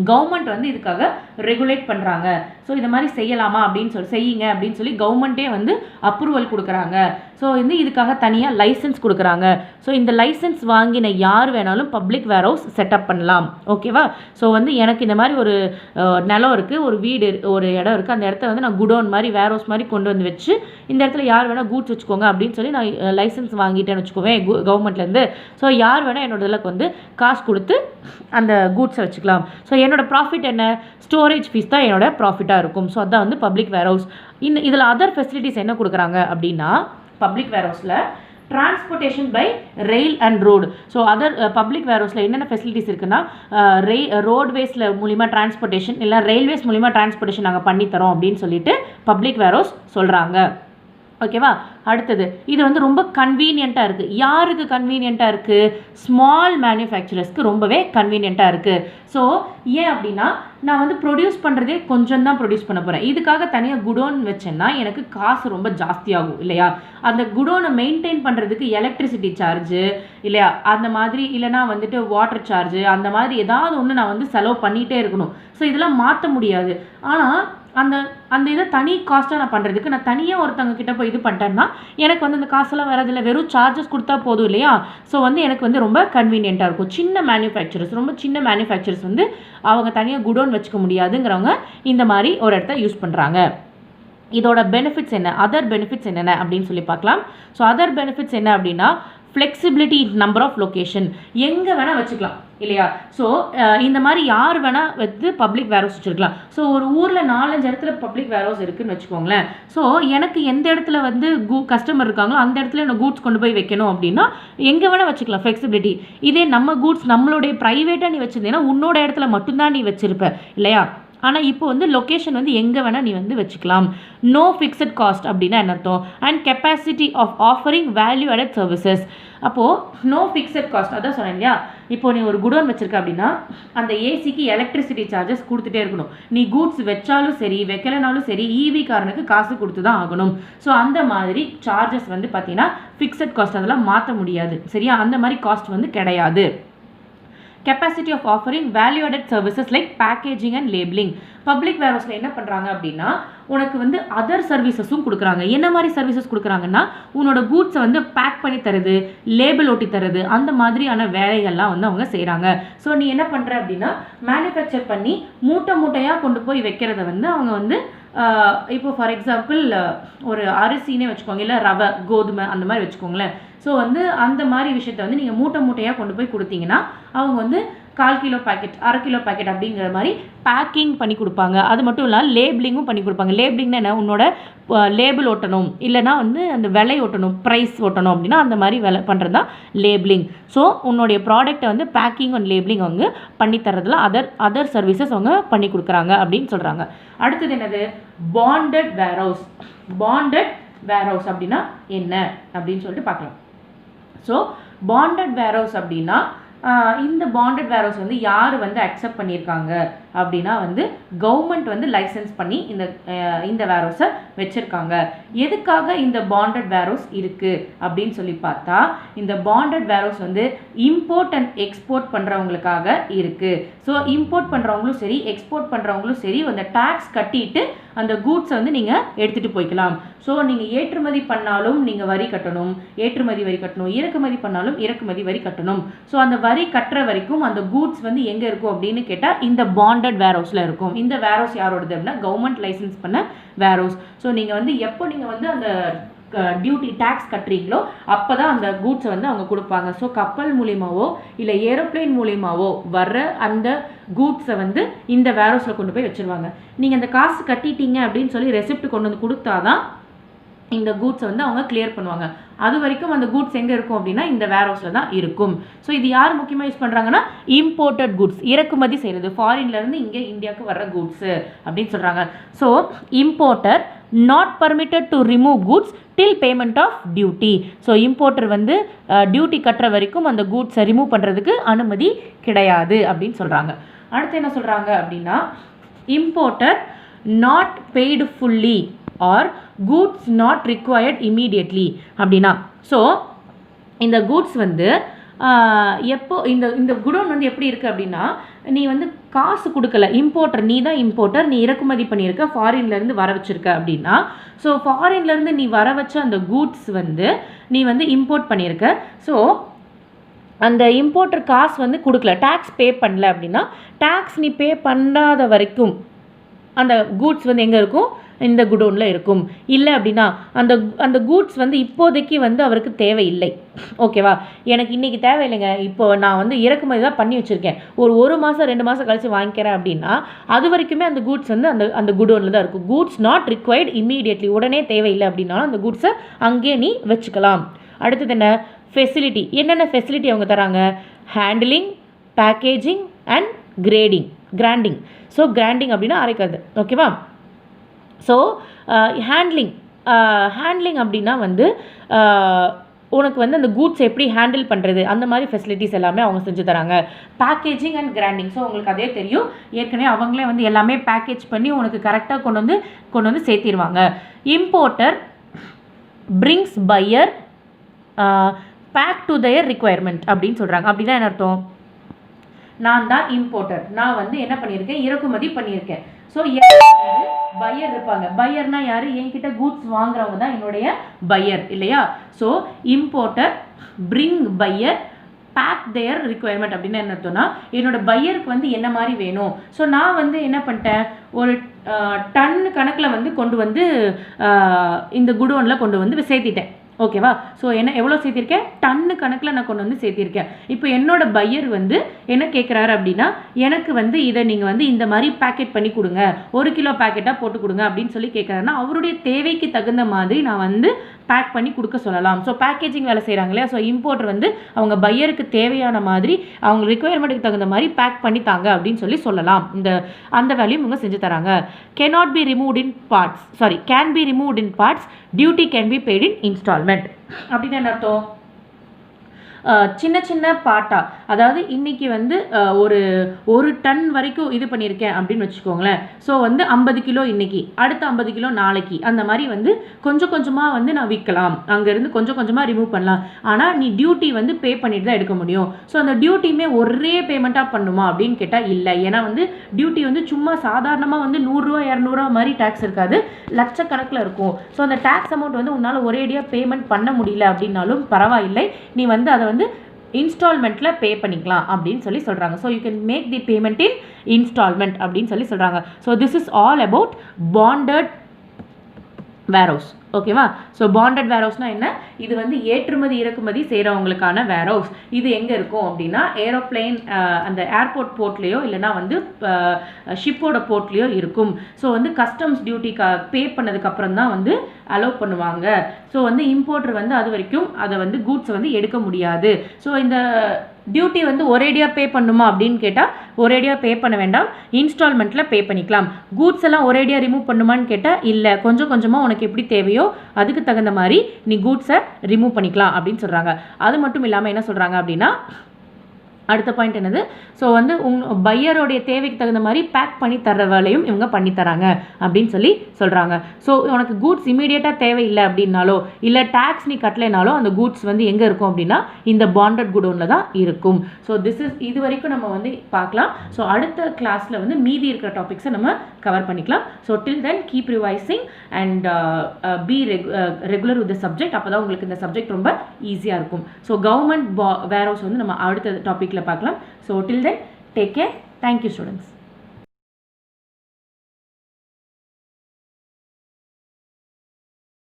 கவர்மெண்ட் வந்து இதுக்காக ரெகுலேட் பண்ணுறாங்க. ஸோ இந்த மாதிரி செய்யலாமா அப்படின்னு செய்யுங்க அப்படின்னு சொல்லி கவர்மெண்ட்டே வந்து அப்ரூவல் கொடுக்குறாங்க. ஸோ வந்து இதுக்காக தனியாக லைசன்ஸ் கொடுக்குறாங்க. ஸோ இந்த லைசன்ஸ் வாங்கின யார் வேணாலும் பப்ளிக் வேர் ஹவுஸ் செட்டப் பண்ணலாம். ஓகேவா? ஸோ வந்து எனக்கு இந்த மாதிரி ஒரு நிலம் இருக்குது, ஒரு வீடு, ஒரு இடம் இருக்குது. அந்த இடத்த வந்து நான் குடோன் மாதிரி வேர் ஹவுஸ் மாதிரி கொண்டு வந்து வச்சு இந்த இடத்துல யார் வேணால் கூட்ஸ் வச்சுக்கோங்க அப்படின்னு சொல்லி நான் லைசன்ஸ் வாங்கிட்டேன்னு வச்சுக்கோவேன் கவர்மெண்ட்லேருந்து. ஸோ யார் வேணால் என்னோட இதில் வந்து காசு கொடுத்து அந்த கூட்ஸை வச்சுக்கலாம். ஸோ என்னோட ப்ராஃபிட் என்ன, ஸ்டோரேஜ் ஃபீஸ் தான் என்னோட ப்ராஃபிட்டாக இருக்கும். ஸோ அதான் வந்து பப்ளிக் வேர் ஹவுஸ். இதில் அதர் ஃபெசிலிட்டிஸ் என்ன கொடுக்குறாங்க அப்படின்னா பப்ளிக் வேர் ஹவுஸில் transportation by rail and road. So other public வேர் ஹவுஸில் என்னென்ன ஃபெசிலிட்டிஸ் இருக்குன்னா ரோட்வேஸில் மூலிமா டிரான்ஸ்போர்ட்டேஷன் இல்லை ரயில்வேஸ் மூலிமா டிரான்ஸ்போர்ட்டேஷன் நாங்கள் பண்ணித்தரோம் அப்படின்னு சொல்லிட்டு பப்ளிக் வேர் ஹவுஸ் சொல்கிறாங்க. ஓகேவா? அடுத்தது இது வந்து ரொம்ப கன்வீனியண்ட்டாக இருக்குது. யாருக்கு கன்வீனியண்ட்டாக இருக்குது? ஸ்மால் மேனுஃபேக்சரர்ஸ்க்கு ரொம்பவே கன்வீனியண்ட்டாக இருக்குது. ஸோ ஏன் அப்படின்னா நான் வந்து ப்ரொடியூஸ் பண்ணுறதே கொஞ்சம் தான் ப்ரொடியூஸ் பண்ண போகிறேன். இதுக்காக தனியாக குடோன் வச்சேன்னா எனக்கு காசு ரொம்ப ஜாஸ்தியாகும் இல்லையா. அந்த குடோனை மெயின்டைன் பண்ணுறதுக்கு எலக்ட்ரிசிட்டி சார்ஜு இல்லையா, அந்த மாதிரி இல்லைனா வந்துட்டு வாட்டர் சார்ஜு, அந்த மாதிரி ஏதாவது ஒன்று நான் வந்து செலவு பண்ணிகிட்டே இருக்கணும். ஸோ இதெல்லாம் மாற்ற முடியாது. ஆனால் அந்த இதை தனி காஸ்ட்டாக நான் பண்ணுறதுக்கு நான் தனியாக ஒருத்தவங்க கிட்ட போய் இது பண்ணிட்டேன்னா எனக்கு வந்து அந்த காசெல்லாம் வரதில்லை, வெறும் சார்ஜஸ் கொடுத்தா போதும் இல்லையா. ஸோ வந்து எனக்கு வந்து ரொம்ப கன்வீனியண்ட்டாக இருக்கும். சின்ன மேனுஃபேக்சரர்ஸ், ரொம்ப சின்ன மேனுஃபேக்சரர்ஸ் வந்து அவங்க தனியாக குடோன் வச்சுக்க முடியாதுங்கிறவங்க இந்த மாதிரி ஒரு இடத்த யூஸ் பண்ணுறாங்க. இதோட பெனிஃபிட்ஸ் என்ன, அதர் பெனிஃபிட்ஸ் என்னென்ன அப்படின்னு சொல்லி பார்க்கலாம். ஸோ அதர் பெனிஃபிட்ஸ் என்ன அப்படின்னா ஃப்ளெக்சிபிலிட்டி, நம்பர் ஆஃப் லொக்கேஷன், எங்கே வேணால் வச்சுக்கலாம் இல்லையா. ஸோ இந்த மாதிரி யார் வேணால் வந்து பப்ளிக் வேர் ஹவுஸ் வச்சுருக்கலாம். ஸோ ஒரு ஊரில் 4-5 இடத்துல பப்ளிக் வேர் ஹவுஸ் இருக்குதுன்னு வச்சுக்கோங்களேன். ஸோ எனக்கு எந்த இடத்துல வந்து கஸ்டமர் இருக்காங்களோ அந்த இடத்துல என்ன கூட்ஸ் கொண்டு போய் வைக்கணும் அப்படின்னா எங்கே வேணால் வச்சுக்கலாம், ஃப்ளெக்சிபிலிட்டி. இதே நம்ம கூட்ஸ் நம்மளுடைய ப்ரைவேட்டாக நீ வச்சுருந்தீங்கன்னா உன்னோட இடத்துல மட்டும்தான் நீ வச்சுருப்ப இல்லையா. ஆனால் இப்போ வந்து லொக்கேஷன் வந்து எங்கே வேணால் நீ வந்து வச்சுக்கலாம். நோ ஃபிக்ஸட் காஸ்ட் அப்படின்னா என்ன அர்த்தம்? And capacity of offering value added services. அப்போது நோ ஃபிக்ஸட் காஸ்ட் அதான் சொன்னேன் இல்லையா. இப்போ நீ ஒரு குடோன் வச்சுருக்க அப்படின்னா அந்த ஏசிக்கு எலக்ட்ரிசிட்டி சார்ஜஸ் கொடுத்துட்டே இருக்கணும். நீ கூட்ஸ் வச்சாலும் சரி வைக்கலனாலும் சரி ஈவி காரனுக்கு காசு கொடுத்து தான் ஆகணும். ஸோ அந்த மாதிரி சார்ஜஸ் வந்து பார்த்தீங்கன்னா ஃபிக்ஸட் காஸ்ட் அதெல்லாம் மாற்ற முடியாது. சரியா? அந்த மாதிரி காஸ்ட் வந்து கிடையாது. capacity of offering value added services like packaging and labeling. Public வேர்ஹவுஸில் என்ன பண்ணுறாங்க அப்படின்னா உனக்கு வந்து அதர் சர்வீசஸும் கொடுக்குறாங்க. என்ன மாதிரி சர்வீசஸ் கொடுக்குறாங்கன்னா உன்னோட கூட்ஸை வந்து பேக் பண்ணி தருது, லேபிள் ஒட்டி தருது, அந்த மாதிரியான வேலைகள்லாம் வந்து அவங்க செய்கிறாங்க. ஸோ நீ என்ன பண்ணுற அப்படின்னா மேனுஃபேக்சர் பண்ணி மூட்டை மூட்டையாக கொண்டு போய் வைக்கிறத வந்து அவங்க வந்து இப்போ ஃபார் எக்ஸாம்பிள் ஒரு அரிசினே வச்சுக்கோங்க, இல்லை ரவை கோதுமை அந்த மாதிரி வச்சுக்கோங்களேன். ஸோ வந்து அந்த மாதிரி விஷயத்த வந்து நீங்கள் மூட்டை மூட்டையாக கொண்டு போய் கொடுத்தீங்கன்னா அவங்க வந்து 1/4 கிலோ பேக்கெட் 1/2 கிலோ பேக்கெட் அப்படிங்கிற மாதிரி பேக்கிங் பண்ணி கொடுப்பாங்க. அது மட்டும் இல்லாமல் லேபிளிங்கும் பண்ணி கொடுப்பாங்க. லேபிளிங்னா என்ன? உன்னோட லேபிள் ஒட்டணும், இல்லைனா வந்து அந்த விலை ஒட்டணும், ப்ரைஸ் ஒட்டணும் அப்படின்னா அந்த மாதிரி வேலை பண்ணுறது தான் லேபிளிங். ஸோ உன்னுடைய ப்ராடக்ட்டை வந்து பேக்கிங் அண்ட் லேபிளிங் அவங்க பண்ணி தரதில் அதர் சர்வீசஸ் அவங்க பண்ணி கொடுக்குறாங்க அப்படின்னு சொல்கிறாங்க. அடுத்தது என்னது? Bonded warehouse. பாண்டட் வேர்ஹவுஸ் அப்படின்னா என்ன அப்படின்னு சொல்லிட்டு பார்க்கலாம். ஸோ பாண்டட் வேர்ஹவுஸ் அப்படின்னா இந்த பாண்டட் வேர்ஹவுஸ் வந்து யார் வந்து அக்செப்ட் பண்ணியிருக்காங்க அப்படின்னா வந்து கவர்மெண்ட் வந்து லைசன்ஸ் பண்ணி இந்த வேர்ஹவுஸை வச்சுருக்காங்க. எதுக்காக இந்த பாண்டட் வேர்ஹவுஸ் இருக்குது அப்படின்னு சொல்லி பார்த்தா இந்த பாண்டட் வேர்ஹவுஸ் வந்து இம்போர்ட் அண்ட் எக்ஸ்போர்ட் பண்ணுறவங்களுக்காக இருக்குது. ஸோ இம்போர்ட் பண்ணுறவங்களும் சரி எக்ஸ்போர்ட் பண்ணுறவங்களும் சரி அந்த டேக்ஸ் கட்டிட்டு அந்த கூட்ஸை வந்து நீங்கள் எடுத்துகிட்டு போய்க்கலாம். ஸோ நீங்கள் ஏற்றுமதி பண்ணாலும் நீங்கள் வரி கட்டணும், ஏற்றுமதி வரி கட்டணும், இறக்குமதி பண்ணாலும் இறக்குமதி வரி கட்டணும். ஸோ அந்த வரி கட்டுற வரைக்கும் அந்த கூட்ஸ் வந்து எங்கே இருக்கும் அப்படின்னு கேட்டால் இந்த பாண்டட் வேர்ஹவுஸில் இருக்கும். இந்த வேர்ஹவுஸ் யாரோடது அப்படின்னா கவர்மெண்ட் லைசன்ஸ் பண்ண வேர்ஹவுஸ். ஸோ நீங்கள் வந்து எப்போ நீங்கள் வந்து அந்த டியூட்டி டேக்ஸ் கட்டுறீங்களோ அப்போ தான் அந்த கூட்ஸை வந்து அவங்க கொடுப்பாங்க. ஸோ கப்பல் மூலியமாவோ இல்லை ஏரோப்ளேன் மூலியமாவோ வர்ற அந்த கூட்ஸை வந்து இந்த வேர்ஹவுஸில் கொண்டு போய் வச்சுருவாங்க. நீங்கள் அந்த காசு கட்டிட்டீங்க அப்படின்னு சொல்லி ரெசிப்ட் கொண்டு வந்து கொடுத்தா தான் இந்த கூட்ஸை வந்து அவங்க கிளியர் பண்ணுவாங்க. அது வரைக்கும் அந்த கூட்ஸ் எங்கே இருக்கும் அப்படின்னா இந்த வேர்ஹவுஸில் தான் இருக்கும். ஸோ இது யார் முக்கியமாக யூஸ் பண்ணுறாங்கன்னா இம்போர்ட்டட் கூட்ஸ், இறக்குமதி செய்கிறது, ஃபாரின்லேருந்து இங்கே இந்தியாவுக்கு வர்ற கூட்ஸு அப்படின்னு சொல்கிறாங்க. So importer not permitted to remove goods till payment of duty. So importer வந்து டியூட்டி கட்டுற வரைக்கும் அந்த கூட்ஸை ரிமூவ் பண்ணுறதுக்கு அனுமதி கிடையாது அப்படின்னு சொல்கிறாங்க. அடுத்து என்ன சொல்கிறாங்க அப்படின்னா importer not paid fully or goods not required immediately அப்படின்னா ஸோ இந்த கூட்ஸ் வந்து எப்போ இந்த குடோன் வந்து எப்படி இருக்குது அப்படின்னா நீ வந்து காசு கொடுக்கல, இம்போர்ட்டர் நீ தான் இம்போர்ட்டர், நீ இறக்குமதி பண்ணியிருக்க, ஃபாரின்லேருந்து வர வச்சுருக்க அப்படின்னா ஸோ ஃபாரின்லேருந்து நீ வர வச்ச அந்த கூட்ஸ் வந்து நீ வந்து இம்போர்ட் பண்ணியிருக்க. ஸோ அந்த இம்போர்ட்டர் காசு வந்து கொடுக்கல, டேக்ஸ் பே பண்ணல அப்படின்னா டேக்ஸ் நீ பே பண்ணாத வரைக்கும் அந்த கூட்ஸ் வந்து எங்கே இருக்கும்? இந்த குடோனில் இருக்கும். இல்லை அப்படின்னா அந்த கூட்ஸ் வந்து இப்போதைக்கு வந்து அவருக்கு தேவையில்லை. ஓகேவா? எனக்கு இன்றைக்கி தேவையில்லைங்க, இப்போ நான் வந்து இறக்குமதி தான் பண்ணி வச்சுருக்கேன், ஒரு மாதம் 2 மாதம் கழித்து வாங்கிக்கிறேன் அப்படின்னா அது வரைக்குமே அந்த கூட்ஸ் வந்து அந்த குடோனில் தான் இருக்கும். கூட்ஸ் நாட் ரிக்வயர்ட் இமீடியட்லி, உடனே தேவையில்லை அப்படின்னாலும் அந்த கூட்ஸை அங்கேயே நீ வச்சுக்கலாம். அடுத்தது என்ன? ஃபெசிலிட்டி. என்னென்ன ஃபெசிலிட்டி அவங்க தராங்க? Handling, packaging and granting. So granting அப்படின்னா அரைக்கிறது. ஓகேவா? ஸோ ஹேண்ட்லிங் அப்படின்னா வந்து உனக்கு வந்து அந்த கூட்ஸ் எப்படி ஹேண்டில் பண்ணுறது அந்த மாதிரி ஃபெசிலிட்டிஸ் எல்லாமே அவங்க செஞ்சு தராங்க. Packaging and granting. ஸோ உங்களுக்கு அதே தெரியும், ஏற்கனவே அவங்களே வந்து எல்லாமே பேக்கேஜ் பண்ணி உனக்கு கரெக்டாக கொண்டு வந்து சேர்த்திடுவாங்க. Importer brings buyer back to their requirement அப்படின்னு சொல்கிறாங்க. அப்படின்னா என்ன அர்த்தம்? நான் தான் இம்போர்ட்டர், நான் வந்து என்ன பண்ணியிருக்கேன்? இறக்குமதி பண்ணியிருக்கேன். ஸோ பையர் இருப்பாங்க. பையர்னா யார்? என்கிட்ட கூட்ஸ் வாங்குறவங்க தான் என்னுடைய பையர் இல்லையா? So importer bring buyer back their requirement அப்படின்னு என்ன அர்த்தம்னா என்னோட பையருக்கு வந்து என்ன மாதிரி வேணும். ஸோ நான் வந்து என்ன பண்ணிட்டேன்? ஒரு டன் கணக்கில் வந்து கொண்டு வந்து இந்த குடோனில் கொண்டு வந்து சேர்த்திட்டேன். ஓகேவா? ஸோ என்ன எவ்வளோ சேர்த்திருக்கேன்? டன்னு கணக்கில் நான் கொண்டு வந்து சேர்த்திருக்கேன். இப்போ என்னோட பையர் வந்து என்ன கேட்குறாரு அப்படின்னா, எனக்கு வந்து இதை நீங்கள் வந்து இந்த மாதிரி பேக்கெட் பண்ணி கொடுங்க, 1 கிலோ பேக்கெட்டாக போட்டு கொடுங்க அப்படின்னு சொல்லி கேட்குறாருன்னா, அவருடைய தேவைக்கு தகுந்த மாதிரி நான் வந்து பேக் பண்ணி கொடுக்க சொல்லலாம். ஸோ பேக்கேஜிங் வேலை செய்கிறாங்க இல்லையா? ஸோ இம்போர்ட்டர் வந்து அவங்க பையருக்கு தேவையான மாதிரி அவங்க ரிக்குவயர்மெண்ட்டுக்கு தகுந்த மாதிரி பேக் பண்ணி தாங்க அப்படின்னு சொல்லலாம். அந்த வேலையும் இவங்க செஞ்சு தராங்க. cannot be removed in parts, sorry, can be removed in parts, duty can be paid in installment. அப்படின்னு என்ன அர்த்தம்? சின்ன சின்ன பாட்டா, அதாவது இன்னைக்கு வந்து ஒரு டன் வரைக்கும் இது பண்ணியிருக்கேன் அப்படின்னு வச்சுக்கோங்களேன். ஸோ வந்து 50 கிலோ இன்னைக்கு, அடுத்த 50 கிலோ நாளைக்கு, அந்த மாதிரி வந்து கொஞ்சம் கொஞ்சமாக வந்து நான் விற்கலாம், அங்கேருந்து கொஞ்சம் கொஞ்சமாக ரிமூவ் பண்ணலாம். ஆனால் நீ டியூட்டி வந்து பே பண்ணிட்டு தான் எடுக்க முடியும். ஸோ அந்த டியூட்டியுமே ஒரே பேமெண்ட்டாக பண்ணுமா அப்படின்னு கேட்டால் இல்லை. ஏன்னா வந்து டியூட்டி வந்து சும்மா சாதாரணமாக வந்து 100 ரூபா 200 ரூபா மாதிரி டேக்ஸ் இருக்காது, லட்சக்கணக்கில் இருக்கும். ஸோ அந்த டேக்ஸ் அமௌண்ட் வந்து உன்னால் ஒரேடியாக பேமெண்ட் பண்ண முடியல அப்படின்னாலும் பரவாயில்லை, நீ வந்து அதை வந்து இன்ஸ்டால்மெண்ட்டில் பே பண்ணிக்கலாம் அப்படின்னு சொல்கிறாங்க. So you can make the payment in installment அப்படின்னு சொல்கிறாங்க. So this is all about bonded warehouse. ஓகேவா? ஸோ பாண்டட் வேர்ஹவுஸ்னால் என்ன? இது வந்து ஏற்றுமதி இறக்குமதி செய்கிறவங்களுக்கான வேர்ஹவுஸ். இது எங்கே இருக்கும் அப்படின்னா, ஏரோப்ளைன் அந்த ஏர்போர்ட் போர்ட்லேயோ இல்லைனா வந்து ஷிப்போட போர்ட்லேயோ இருக்கும். ஸோ வந்து கஸ்டம்ஸ் டியூட்டி பே பண்ணதுக்கப்புறம் தான் வந்து அலோவ் பண்ணுவாங்க. ஸோ வந்து இம்போர்ட்டர் வந்து அது வரைக்கும் அதை வந்து கூட்ஸை வந்து எடுக்க முடியாது. ஸோ இந்த டியூட்டி வந்து ஒரேடியாக பே பண்ணுமா அப்படின்னு கேட்டால் ஒரேடியாக பே பண்ண வேண்டாம், இன்ஸ்டால்மெண்ட்டில் பே பண்ணிக்கலாம். கூட்ஸ் எல்லாம் ஒரேடியாக ரிமூவ் பண்ணுமான்னு கேட்டால் இல்லை, கொஞ்சம் கொஞ்சமாக உனக்கு எப்படி தேவையோ அதுக்கு தகுந்த மாதிரி நீ கூட்ஸை ரிமூவ் பண்ணிக்கலாம் அப்படின்னு சொல்கிறாங்க. அது மட்டும் இல்லாமல் என்ன சொல்கிறாங்க அப்படின்னா, அடுத்த பாயிண்ட் என்னது? ஸோ வந்து பையரோடைய தேவைக்கு தகுந்த மாதிரி பேக் பண்ணி தர்ற வேலையும் இவங்க பண்ணி தராங்க அப்படின்னு சொல்கிறாங்க. ஸோ உனக்கு கூட்ஸ் இமீடியட்டாக தேவையில்லை அப்படின்னாலோ இல்லை டேக்ஸ் நீ கட்டலைனாலோ அந்த கூட்ஸ் வந்து எங்கே இருக்கும் அப்படின்னா இந்த பாண்டட் குடோனில் தான் இருக்கும். ஸோ இது வரைக்கும் நம்ம வந்து பார்க்கலாம். ஸோ அடுத்த கிளாஸில் வந்து மீதி இருக்கிற டாபிக்ஸை நம்ம கவர் பண்ணிக்கலாம். So till then keep revising and B regular with the subject. அப்போ தான் உங்களுக்கு இந்த சப்ஜெக்ட் ரொம்ப ஈஸியாக இருக்கும். ஸோ கவர்மெண்ட் வேர்ஹவுஸ் வந்து நம்ம அடுத்த டாபிக் பார்க்கலாம். So till then, take care. Thank you, students.